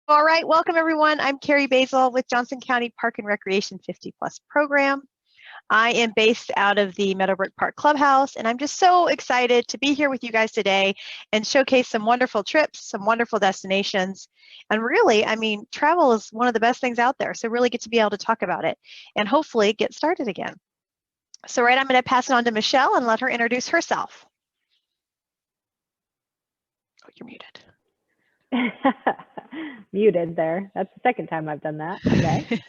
All right, welcome everyone. I'm Carrie Basil with Johnson County Park and Recreation 50 Plus program. I am based out of the Meadowbrook Park Clubhouse, and I'm just so excited to be here with you guys today and showcase some wonderful trips, some wonderful destinations. And really, I mean, travel is one of the best things out there, so really get to be able to talk about it and hopefully get started again. So right, I'm going to pass it on to Michelle and let her introduce herself. Oh, you're muted. Muted there. That's the second time I've done that today.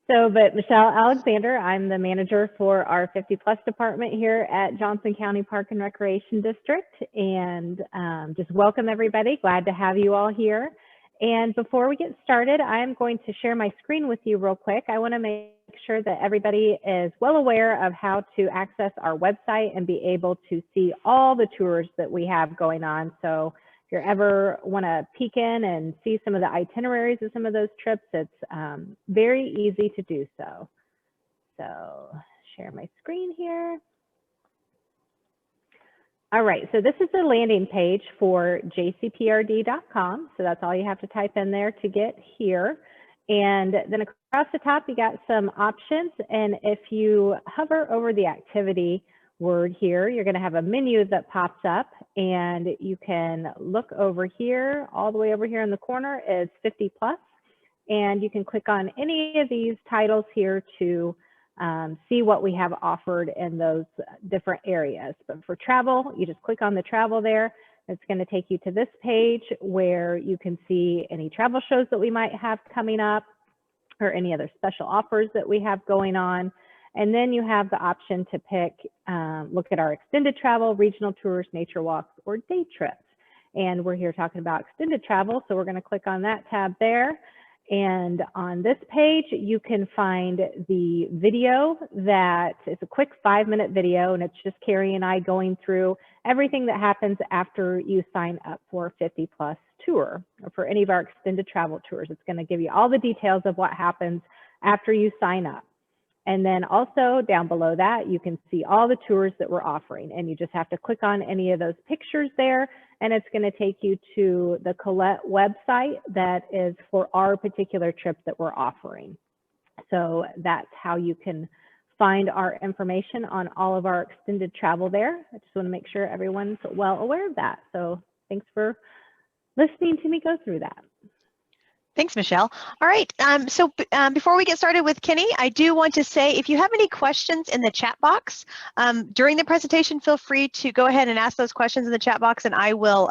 But Michelle Alexander, I'm the manager for our 50 Plus department here at Johnson County Park and Recreation District. And just welcome everybody. Glad to have you all here. And before we get started, I'm going to share my screen with you real quick. I want to make sure that everybody is well aware of how to access our website and be able to see all the tours that we have going on. So if you ever want to peek in and see some of the itineraries of some of those trips, it's very easy to do so. So share my screen here. All right, so this is the landing page for jcprd.com. So that's all you have to type in there to get here. And then across the top, you got some options. And if you hover over the activity word here, you're going to have a menu that pops up, and you can look over here. All the way over here in the corner is 50 Plus, and you can click on any of these titles here to see what we have offered in those different areas. But for travel, you just click on the travel there. It's going to take you to this page where you can see any travel shows that we might have coming up or any other special offers that we have going on. And then you have the option to pick, look at our extended travel, regional tours, nature walks, or day trips. And we're here talking about extended travel, so we're going to click on that tab there. And on this page, you can find the video that is a quick 5-minute video, and it's just Carrie and I going through everything that happens after you sign up for a 50 Plus tour or for any of our extended travel tours. It's going to give you all the details of what happens after you sign up. And then also down below that, you can see all the tours that we're offering, and you just have to click on any of those pictures there, and it's going to take you to the Collette website that is for our particular trip that we're offering. So that's how you can find our information on all of our extended travel there. I just want to make sure everyone's well aware of that. So thanks for listening to me go through that. Thanks, Michelle. All right, before we get started with Kenny, I do want to say if you have any questions in the chat box during the presentation, feel free to go ahead and ask those questions in the chat box, and I will,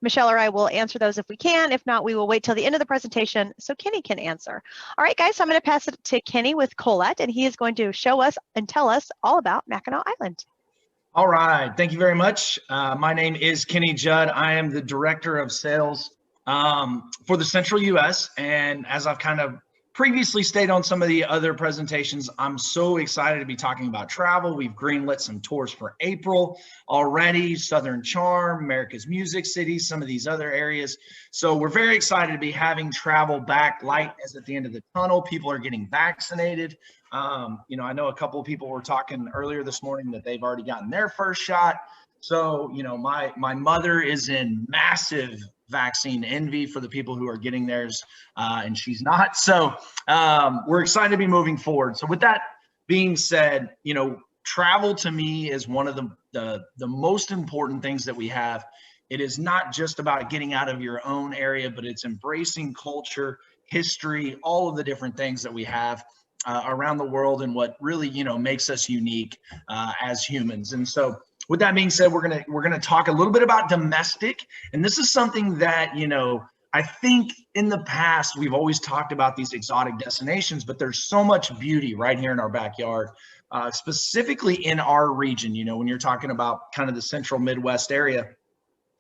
Michelle or I will answer those if we can. If not, we will wait till the end of the presentation so Kenny can answer. All right, guys, so I'm going to pass it to Kenny with Collette, and he is going to show us and tell us all about Mackinac Island. All right, thank you very much. My name is Kenny Judd. I am the Director of Sales for the Central U.S. And as I've kind of previously stated on some of the other presentations, I'm so excited to be talking about travel. We've greenlit some tours for April already, Southern Charm, America's Music City, some of these other areas. So we're very excited to be having travel back. Light is at the end of the tunnel. People are getting vaccinated. You know, I know a couple of people were talking earlier this morning that they've already gotten their first shot. So, you know, my mother is in massive vaccine envy for the people who are getting theirs, and she's not. So we're excited to be moving forward. So with that being said, you know, travel to me is one of the most important things that we have. It is not just about getting out of your own area, but it's embracing culture, history, all of the different things that we have around the world and what really, you know, makes us unique as humans. And so with that being said, we're gonna talk a little bit about domestic, and this is something that, you know, I think in the past we've always talked about these exotic destinations, but there's so much beauty right here in our backyard, specifically in our region. You know, when you're talking about kind of the central Midwest area,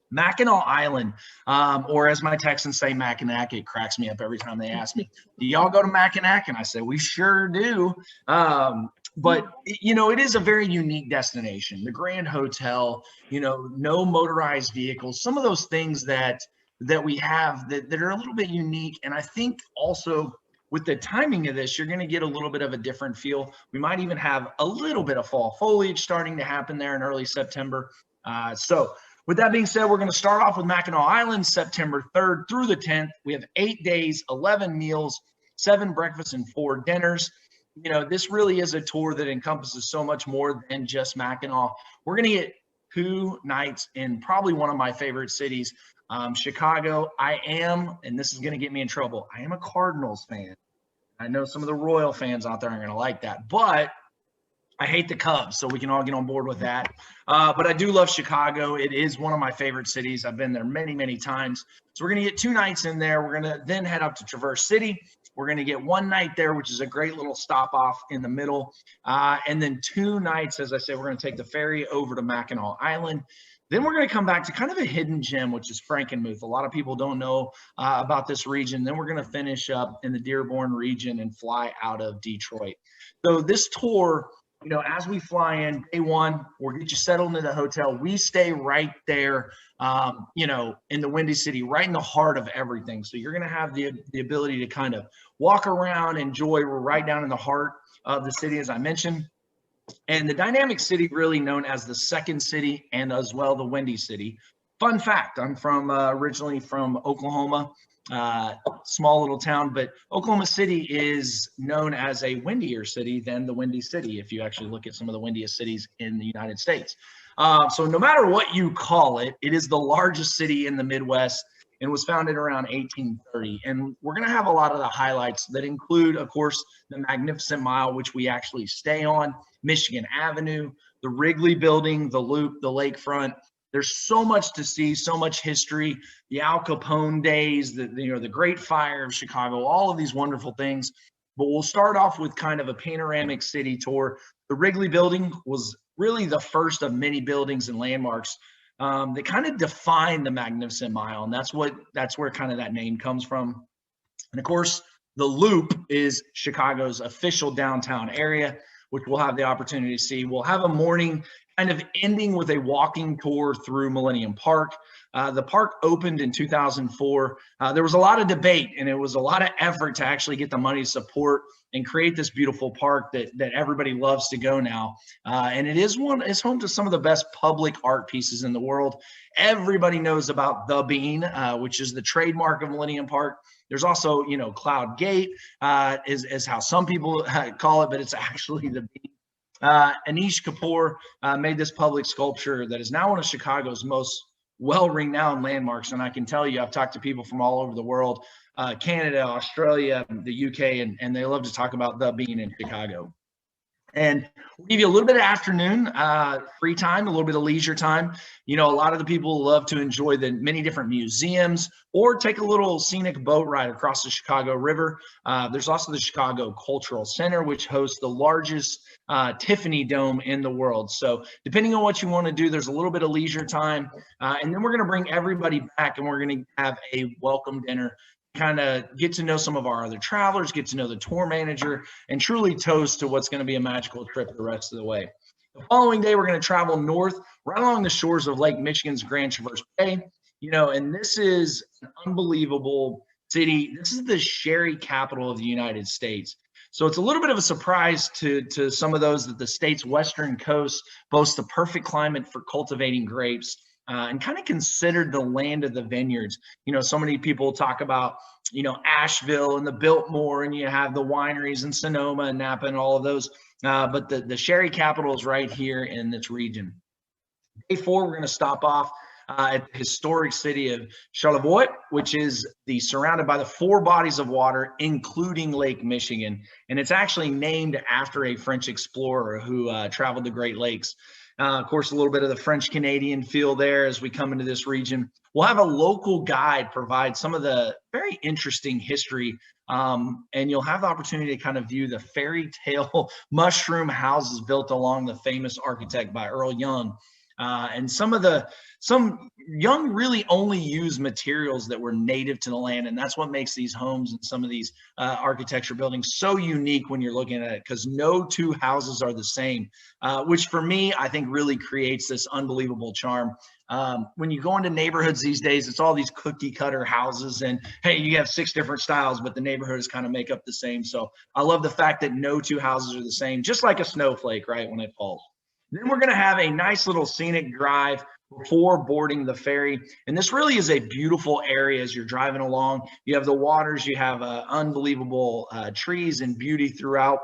Mackinac Island, or as my Texans say, Mackinac. It cracks me up every time they ask me, do y'all go to Mackinac? And I say, we sure do. But, you know, it is a very unique destination. The Grand Hotel, you know, no motorized vehicles, some of those things that we have that are a little bit unique. And I think also with the timing of this, you're going to get a little bit of a different feel. We might even have a little bit of fall foliage starting to happen there in early September. So With that being said, we're going to start off with Mackinac Island September 3rd through the 10th. We have 8 days, 11 meals, 7 breakfasts, and 4 dinners. You know, this really is a tour that encompasses so much more than just Mackinac. We're going to get 2 nights in probably one of my favorite cities, Chicago. I am, and this is going to get me in trouble, I am a Cardinals fan. I know some of the Royal fans out there aren't going to like that, but I hate the Cubs, so we can all get on board with that. But I do love Chicago. It is one of my favorite cities. I've been there many, many times. So we're going to get 2 nights in there. We're going to then head up to Traverse City. We're going to get 1 night there, which is a great little stop off in the middle. And then 2 nights, as I said, we're going to take the ferry over to Mackinac Island. Then we're going to come back to kind of a hidden gem, which is Frankenmuth. A lot of people don't know about this region. Then we're going to finish up in the Dearborn region and fly out of Detroit. So this tour, you know, as we fly in, day 1, we'll get you settled into the hotel. We stay right there, you know, in the Windy City, right in the heart of everything. So you're going to have the ability to kind of walk around, enjoy. We're right down in the heart of the city, as I mentioned. And the dynamic city, really known as the second city and as well the Windy City. Fun fact, I'm from originally from Oklahoma. Small little town, but Oklahoma City is known as a windier city than the Windy City, if you actually look at some of the windiest cities in the United States. So no matter what you call it, it is the largest city in the Midwest and was founded around 1830. And we're going to have a lot of the highlights that include, of course, the Magnificent Mile, which we actually stay on, Michigan Avenue, the Wrigley Building, the Loop, the lakefront. There's so much to see, so much history, the Al Capone days, the Great Fire of Chicago, all of these wonderful things. But we'll start off with kind of a panoramic city tour. The Wrigley Building was really the first of many buildings and landmarks that kind of define the Magnificent Mile, and that's where kind of that name comes from. And of course, the Loop is Chicago's official downtown area, which we'll have the opportunity to see. We'll have a morning kind of ending with a walking tour through Millennium Park. The park opened in 2004. There was a lot of debate and it was a lot of effort to actually get the money to support and create this beautiful park that everybody loves to go now. And it's home to some of the best public art pieces in the world. Everybody knows about the Bean, which is the trademark of Millennium Park. There's also, you know, Cloud Gate is how some people call it, but it's actually the Bean. Anish Kapoor made this public sculpture that is now one of Chicago's most well-renowned landmarks. And I can tell you, I've talked to people from all over the world, Canada, Australia, the UK, and they love to talk about the Bean in Chicago. And we'll give you a little bit of afternoon free time, a little bit of leisure time. You know, a lot of the people love to enjoy the many different museums or take a little scenic boat ride across the Chicago River. There's also the Chicago Cultural Center, which hosts the largest Tiffany Dome in the world. So depending on what you want to do, there's a little bit of leisure time. And then we're going to bring everybody back and we're going to have a welcome dinner, kind of get to know some of our other travelers, get to know the tour manager, and truly toast to what's going to be a magical trip the rest of the way. The following day, we're going to travel north right along the shores of Lake Michigan's Grand Traverse Bay. You know, and this is an unbelievable city. This is the sherry capital of the United States. So it's a little bit of a surprise to some of those that the state's western coast boasts the perfect climate for cultivating grapes. And kind of considered the land of the vineyards. You know, so many people talk about, you know, Asheville and the Biltmore, and you have the wineries in Sonoma and Napa and all of those. But the sherry capital is right here in this region. Day 4, we're going to stop off at the historic city of Charlevoix, which is surrounded by the 4 bodies of water, including Lake Michigan. And it's actually named after a French explorer who traveled the Great Lakes. Of course, a little bit of the French-Canadian feel there as we come into this region. We'll have a local guide provide some of the very interesting history, and you'll have the opportunity to kind of view the fairy tale mushroom houses built along the famous architect by Earl Young. And some Young really only used materials that were native to the land, and that's what makes these homes and some of these architecture buildings so unique when you're looking at it, because no 2 houses are the same, which for me, I think really creates this unbelievable charm. When you go into neighborhoods these days, it's all these cookie cutter houses, and hey, you have 6 different styles, but the neighborhoods kind of make up the same. So I love the fact that no 2 houses are the same, just like a snowflake, right, when it falls. Then we're going to have a nice little scenic drive before boarding the ferry. And this really is a beautiful area as you're driving along. You have the waters, you have unbelievable trees and beauty throughout,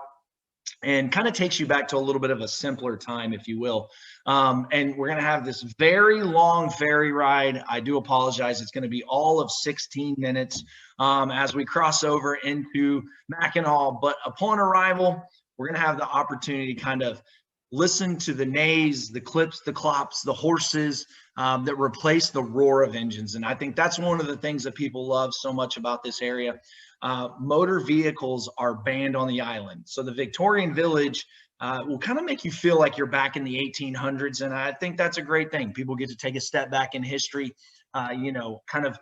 and kind of takes you back to a little bit of a simpler time, if you will. And we're going to have this very long ferry ride. I do apologize. It's going to be all of 16 minutes as we cross over into Mackinac. But upon arrival, we're going to have the opportunity to kind of listen to the neighs, the clips, the clops, the horses that replace the roar of engines. And I think that's one of the things that people love so much about this area. Motor vehicles are banned on the island. So the Victorian Village will kind of make you feel like you're back in the 1800s. And I think that's a great thing. People get to take a step back in history, you know, kind of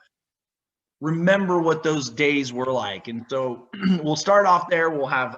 remember what those days were like. And so we'll start off there. We'll have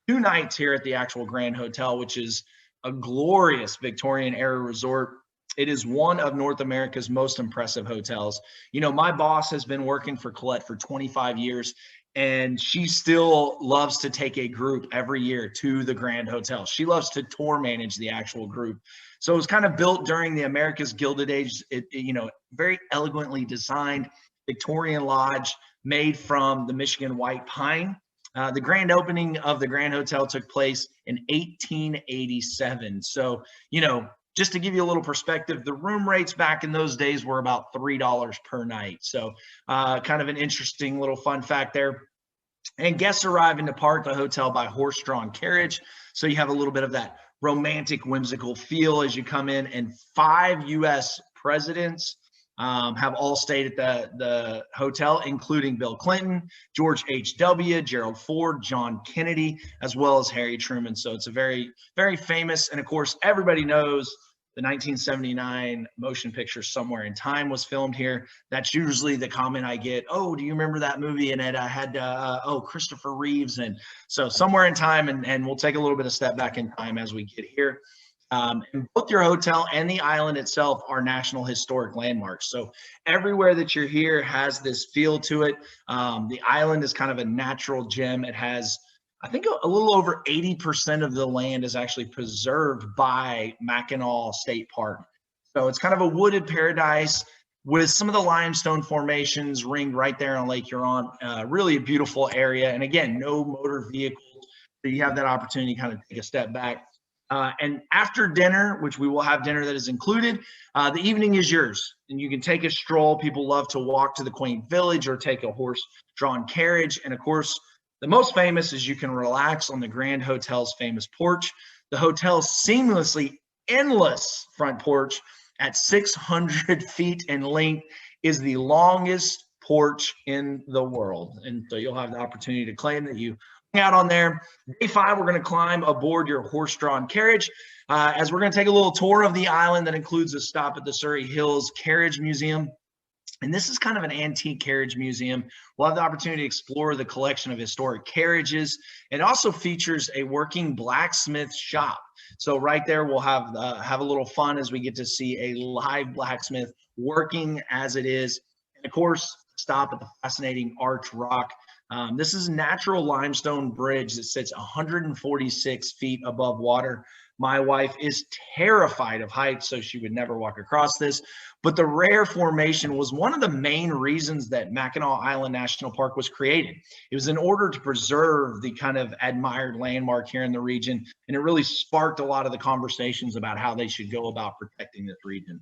2 nights here at the actual Grand Hotel, which is a glorious Victorian era resort. It is one of North America's most impressive hotels. You know, my boss has been working for Collette for 25 years, and she still loves to take a group every year to the Grand Hotel. She loves to tour manage the actual group. So it was kind of built during the America's Gilded Age. You know, very elegantly designed Victorian lodge made from the Michigan white pine. The grand opening of the Grand Hotel took place in 1887. So, you know, just to give you a little perspective, the room rates back in those days were about $3 per night. So kind of an interesting little fun fact there. And guests arrive and depart the hotel by horse-drawn carriage. So you have a little bit of that romantic, whimsical feel as you come in. And 5 U.S. presidents have all stayed at the hotel, including Bill Clinton, George H.W., Gerald Ford, John Kennedy, as well as Harry Truman. So it's a very, very famous, and of course, everybody knows the 1979 motion picture Somewhere in Time was filmed here. That's usually the comment I get. Oh, do you remember that movie? And it had, Christopher Reeves. And so Somewhere in Time, and we'll take a little bit of step back in time as we get here. And both your hotel and the island itself are National Historic Landmarks. So everywhere that you're here has this feel to it. The island is kind of a natural gem. It has, I think, a little over 80% of the land is actually preserved by Mackinac State Park. So it's kind of a wooded paradise with some of the limestone formations ringed right there on Lake Huron. Really a beautiful area. And again, no motor vehicles. So you have that opportunity to kind of take a step back. And after dinner, which we will have dinner that is included, the evening is yours. And you can take a stroll. People love to walk to the quaint village or take a horse-drawn carriage. And of course, the most famous is you can relax on the Grand Hotel's famous porch. The hotel's seamlessly endless front porch at 600 feet in length is the longest porch in the world. And so you'll have the opportunity to claim that you out on there. Day 5, we're going to climb aboard your horse-drawn carriage as we're going to take a little tour of the island that includes a stop at the Surry Hills Carriage Museum. And this is kind of an antique carriage museum. We'll have the opportunity to explore the collection of historic carriages. It also features a working blacksmith shop. So right there, we'll have a little fun as we get to see a live blacksmith working as it is. And of course, stop at the fascinating Arch Rock. This is a natural limestone bridge that sits 146 feet above water. My wife is terrified of heights, so she would never walk across this. But the rare formation was one of the main reasons that Mackinac Island National Park was created. It was in order to preserve the kind of admired landmark here in the region, and it really sparked a lot of the conversations about how they should go about protecting this region.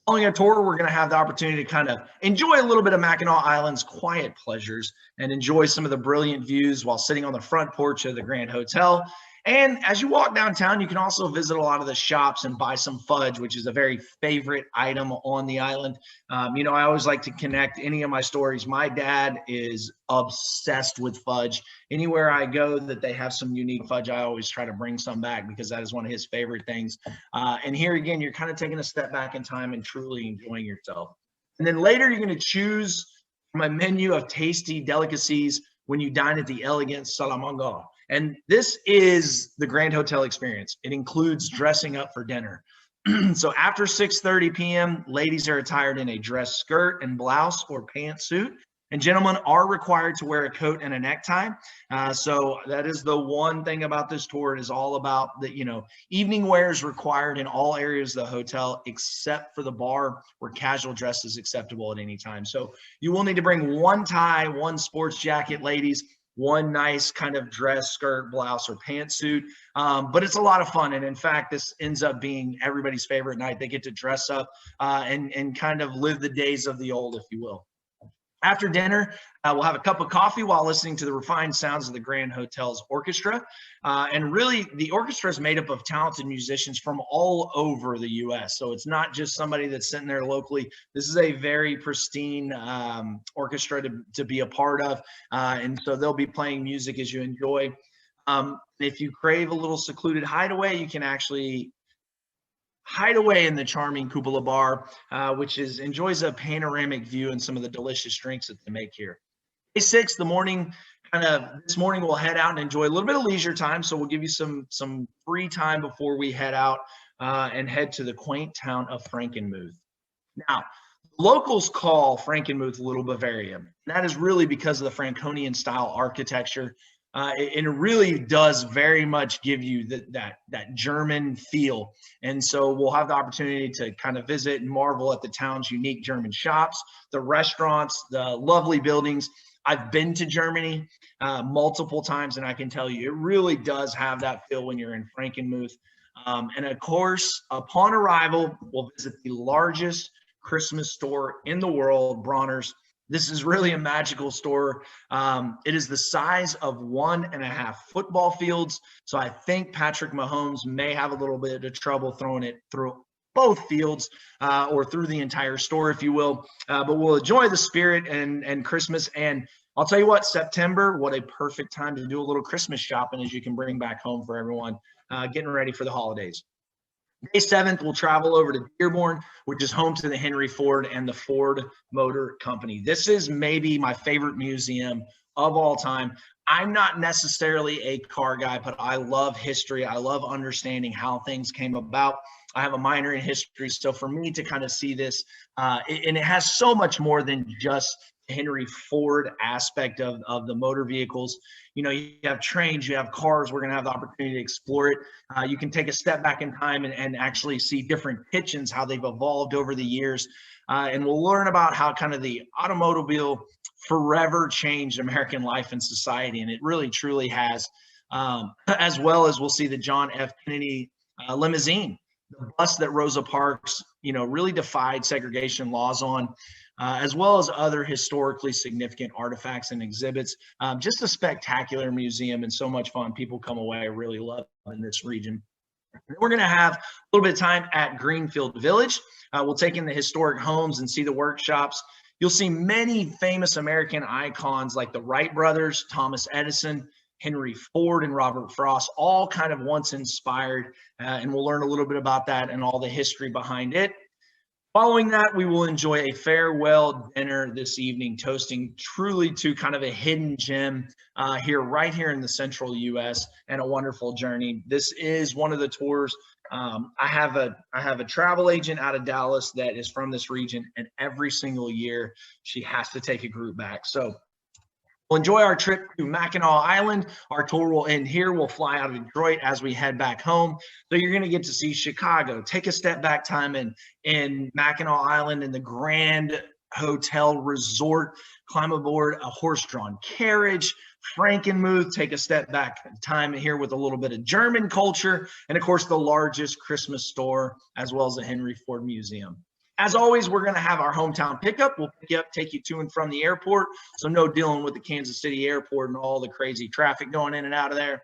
Following our tour, we're going to have the opportunity to kind of enjoy a little bit of Mackinac Island's quiet pleasures and enjoy some of the brilliant views while sitting on the front porch of the Grand Hotel. And as you walk downtown, you can also visit a lot of the shops and buy some fudge, which is a very favorite item on the island. You know, I always like to connect any of my stories. My dad is obsessed with fudge. Anywhere I go that they have some unique fudge, I always try to bring some back because that is one of his favorite things. And here again, you're kind of taking a step back in time and truly enjoying yourself. And then later, you're going to choose from a menu of tasty delicacies when you dine at the elegant Salamanca. And this is the Grand Hotel experience. It includes dressing up for dinner. So after 6:30 p.m., ladies are attired in a dress skirt and blouse or pantsuit, And gentlemen are required to wear a coat and a necktie. So that is the one thing about this tour. It is all about the, evening wear is required in all areas of the hotel, except for the bar, where casual dress is acceptable at any time. So you will need to bring one tie, one sports jacket, ladies, one nice kind of dress, skirt, blouse, or pantsuit. But it's a lot of fun. And in fact, this ends up being everybody's favorite night. They get to dress up and kind of live the days of the old, if you will. After dinner, we'll have a cup of coffee while listening to the refined sounds of the Grand Hotel's orchestra. And really, the orchestra is made up of talented musicians from all over the U.S. So it's not just somebody that's sitting there locally. This is a very pristine orchestra to be a part of. And so they'll be playing music as you enjoy. If you crave a little secluded hideaway, you can actually hide away in the charming cupola bar, which enjoys a panoramic view and some of the delicious drinks that they make here. Day 6, this morning we'll head out and enjoy a little bit of leisure time. So we'll give you some free time before we head out and head to the quaint town of Frankenmuth. Now, locals call Frankenmuth Little Bavaria. And that is really because of the Franconian style architecture. And it really does very much give you that German feel. And so we'll have the opportunity to kind of visit and marvel at the town's unique German shops, the restaurants, the lovely buildings. I've been to Germany multiple times, and I can tell you it really does have that feel when you're in Frankenmuth. And of course, upon arrival, we'll visit the largest Christmas store in the world, Bronner's. This is really a magical store. It is the size of 1.5 football fields. So I think Patrick Mahomes may have a little bit of trouble throwing it through both fields or through the entire store, if you will. But we'll enjoy the spirit and Christmas. And I'll tell you what, September, what a perfect time to do a little Christmas shopping as you can bring back home for everyone getting ready for the holidays. May 7th, we'll travel over to Dearborn, which is home to the Henry Ford and the Ford Motor Company. This is maybe my favorite museum of all time. I'm not necessarily a car guy, but I love history. I love understanding how things came about. I have a minor in history, so for me to kind of see this, and it has so much more than just Henry Ford aspect of the motor vehicles. You have trains, you have cars. We're going to have the opportunity to explore it. You can take a step back in time and actually see different kitchens, how they've evolved over the years. And we'll learn about how kind of the automobile forever changed American life and society. And it really, truly has, as well as we'll see the John F. Kennedy limousine, the bus that Rosa Parks, really defied segregation laws on. As well as other historically significant artifacts and exhibits. Just a spectacular museum and so much fun. People come away really loving this region. And we're going to have a little bit of time at Greenfield Village. We'll take in the historic homes and see the workshops. You'll see many famous American icons like the Wright brothers, Thomas Edison, Henry Ford, and Robert Frost, all kind of once inspired. And we'll learn a little bit about that and all the history behind it. Following that, we will enjoy a farewell dinner this evening, toasting truly to kind of a hidden gem right here in the central U.S. and a wonderful journey. This is one of the tours. I have a travel agent out of Dallas that is from this region, and every single year she has to take a group back. So we'll enjoy our trip to Mackinac Island. Our tour will end here. We'll fly out of Detroit as we head back home. So you're going to get to see Chicago. Take a step back time in Mackinac Island in the Grand Hotel Resort. Climb aboard a horse-drawn carriage. Frankenmuth. Take a step back time here with a little bit of German culture. And, of course, the largest Christmas store as well as the Henry Ford Museum. As always, we're going to have our hometown pickup. We'll pick you up, take you to and from the airport. So no dealing with the Kansas City airport and all the crazy traffic going in and out of there.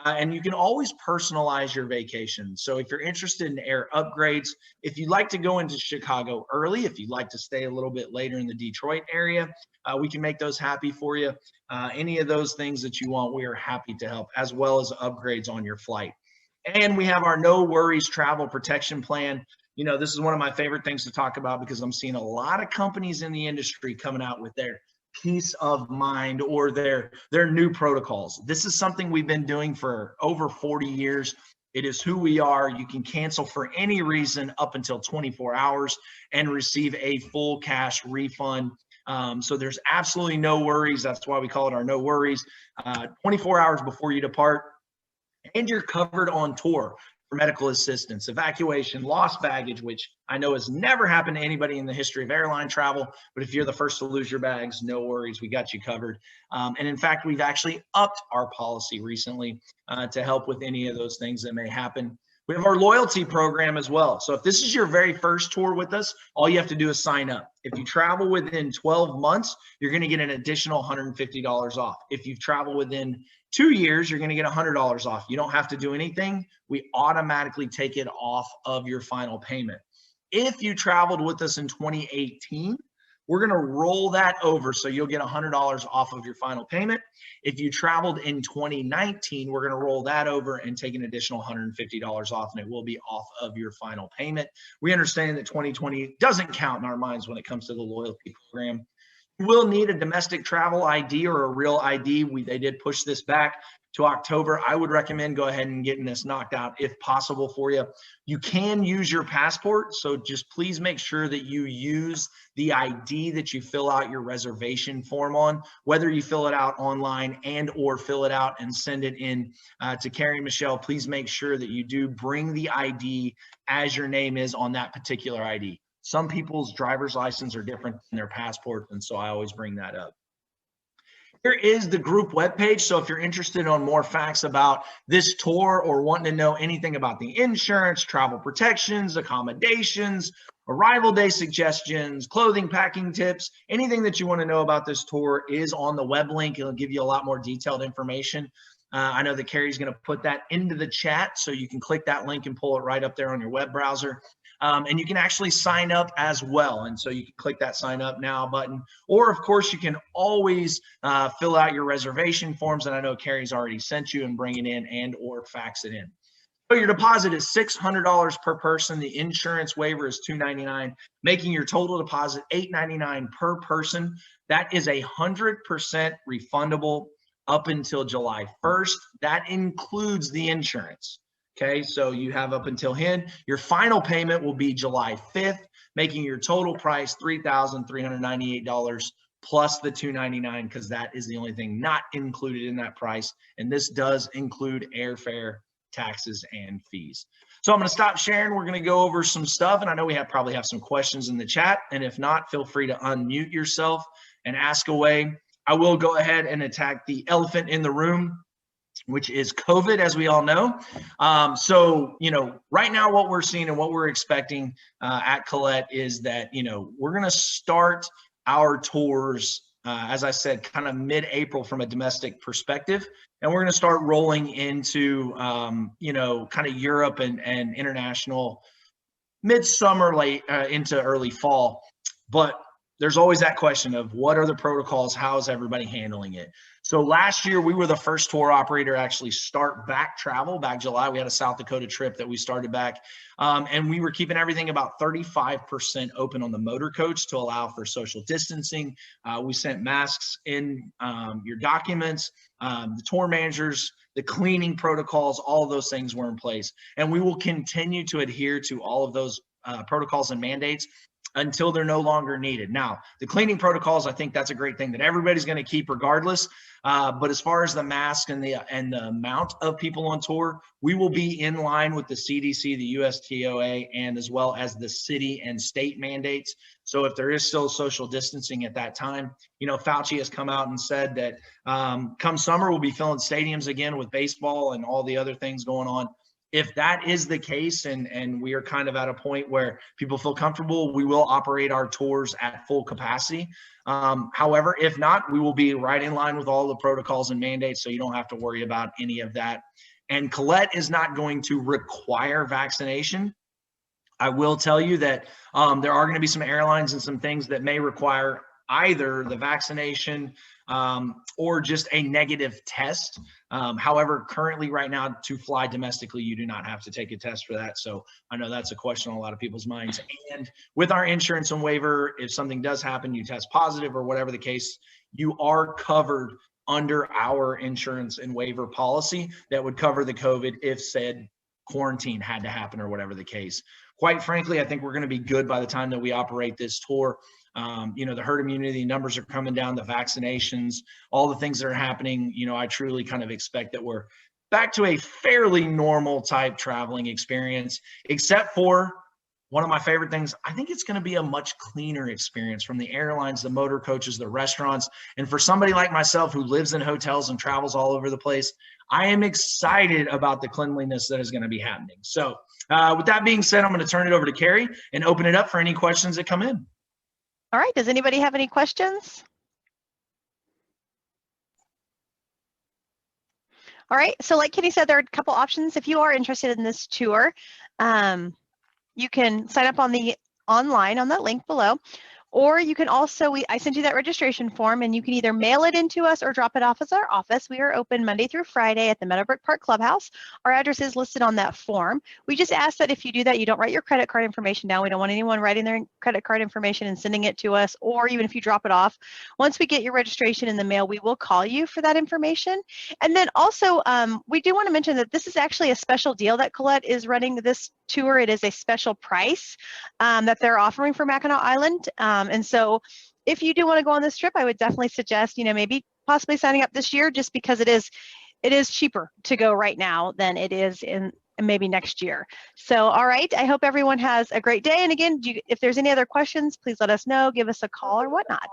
And you can always personalize your vacation. So if you're interested in air upgrades, if you'd like to go into Chicago early, if you'd like to stay a little bit later in the Detroit area, we can make those happy for you. Any of those things that you want, we are happy to help, as well as upgrades on your flight. And we have our no worries travel protection plan. This is one of my favorite things to talk about because I'm seeing a lot of companies in the industry coming out with their peace of mind or their new protocols. This is something we've been doing for over 40 years. It is who we are. You can cancel for any reason up until 24 hours and receive a full cash refund. So there's absolutely no worries. That's why we call it our no worries. 24 hours before you depart, and you're covered on tour for medical assistance, evacuation, lost baggage, which I know has never happened to anybody in the history of airline travel. But if you're the first to lose your bags, no worries, we got you covered. And in fact, we've actually upped our policy recently to help with any of those things that may happen. We have our loyalty program as well. So if this is your very first tour with us, all you have to do is sign up. If you travel within 12 months, you're going to get an additional $150 off. If you've traveled within 2 years, you're going to get $100 off. You don't have to do anything. We automatically take it off of your final payment. If you traveled with us in 2018, we're going to roll that over, so you'll get $100 off of your final payment. If you traveled in 2019, we're going to roll that over and take an additional $150 off, and it will be off of your final payment. We understand that 2020 doesn't count in our minds when it comes to the loyalty program. You will need a domestic travel ID or a real ID. They did push this back to October. I would recommend go ahead and getting this knocked out if possible for you. You can use your passport, so just please make sure that you use the ID that you fill out your reservation form on, whether you fill it out online and or fill it out and send it in to Carrie and Michelle. Please make sure that you do bring the ID as your name is on that particular ID. Some people's driver's license are different than their passport, and so I always bring that up. Here is the group webpage. So if you're interested on more facts about this tour or wanting to know anything about the insurance, travel protections, accommodations, arrival day suggestions, clothing packing tips, anything that you want to know about this tour is on the web link. It'll give you a lot more detailed information. I know that Carrie's going to put that into the chat, so you can click that link and pull it right up there on your web browser. And you can actually sign up as well. And so you can click that sign up now button, or of course you can always fill out your reservation forms. And I know Carrie's already sent you and bring it in and or fax it in. So your deposit is $600 per person. The insurance waiver is $299, making your total deposit $899 per person. That is 100% refundable up until July 1st. That includes the insurance. Okay, so you have up until then. Your final payment will be July 5th, making your total price $3,398 plus the $299, because that is the only thing not included in that price. And this does include airfare, taxes, and fees. So I'm going to stop sharing. We're going to go over some stuff, and I know we probably have some questions in the chat. And if not, feel free to unmute yourself and ask away. I will go ahead and attack the elephant in the room, which is COVID, as we all know. So, right now what we're seeing and what we're expecting at Collette is that, we're going to start our tours, as I said, kind of mid-April from a domestic perspective. And we're going to start rolling into, kind of Europe and international midsummer, late into early fall. But there's always that question of what are the protocols? How is everybody handling it? So last year, we were the first tour operator to actually start back travel. Back July, we had a South Dakota trip that we started back. And we were keeping everything about 35% open on the motor coach to allow for social distancing. We sent masks in your documents. The tour managers, the cleaning protocols, all of those things were in place. And we will continue to adhere to all of those protocols and mandates until they're no longer needed. Now, the cleaning protocols, I think that's a great thing that everybody's going to keep regardless. But as far as the mask and the amount of people on tour, we will be in line with the CDC, the USTOA, and as well as the city and state mandates. So if there is still social distancing at that time, Fauci has come out and said that come summer, we'll be filling stadiums again with baseball and all the other things going on. If that is the case and we are kind of at a point where people feel comfortable, we will operate our tours at full capacity. However, if not, we will be right in line with all the protocols and mandates, so you don't have to worry about any of that. And Collette is not going to require vaccination. I will tell you that there are going to be some airlines and some things that may require either the vaccination or just a negative test. However, currently right now to fly domestically, you do not have to take a test for that. So I know that's a question on a lot of people's minds. And with our insurance and waiver, if something does happen, you test positive or whatever the case, you are covered under our insurance and waiver policy that would cover the COVID if said quarantine had to happen or whatever the case. Quite frankly, I think we're going to be good by the time that we operate this tour. The herd immunity numbers are coming down, the vaccinations, all the things that are happening. I truly kind of expect that we're back to a fairly normal type traveling experience, except for one of my favorite things. I think it's going to be a much cleaner experience from the airlines, the motor coaches, the restaurants. And for somebody like myself who lives in hotels and travels all over the place, I am excited about the cleanliness that is going to be happening. So with that being said, I'm going to turn it over to Carrie and open it up for any questions that come in. All right. Does anybody have any questions? All right. So like Kenny said, there are a couple options. If you are interested in this tour, you can sign up online on that link below. Or you can also, I sent you that registration form, and you can either mail it into us or drop it off as our office. We are open Monday through Friday at the Meadowbrook Park Clubhouse. Our address is listed on that form. We just ask that if you do that, you don't write your credit card information down. We don't want anyone writing their credit card information and sending it to us, or even if you drop it off. Once we get your registration in the mail, we will call you for that information. And then also, we do want to mention that this is actually a special deal that Collette is running this tour. It is a special price that they're offering for Mackinac Island. And so if you do want to go on this trip, I would definitely suggest, maybe possibly signing up this year, just because it is cheaper to go right now than it is in maybe next year. So, all right, I hope everyone has a great day. And again, if there's any other questions, please let us know, give us a call or whatnot.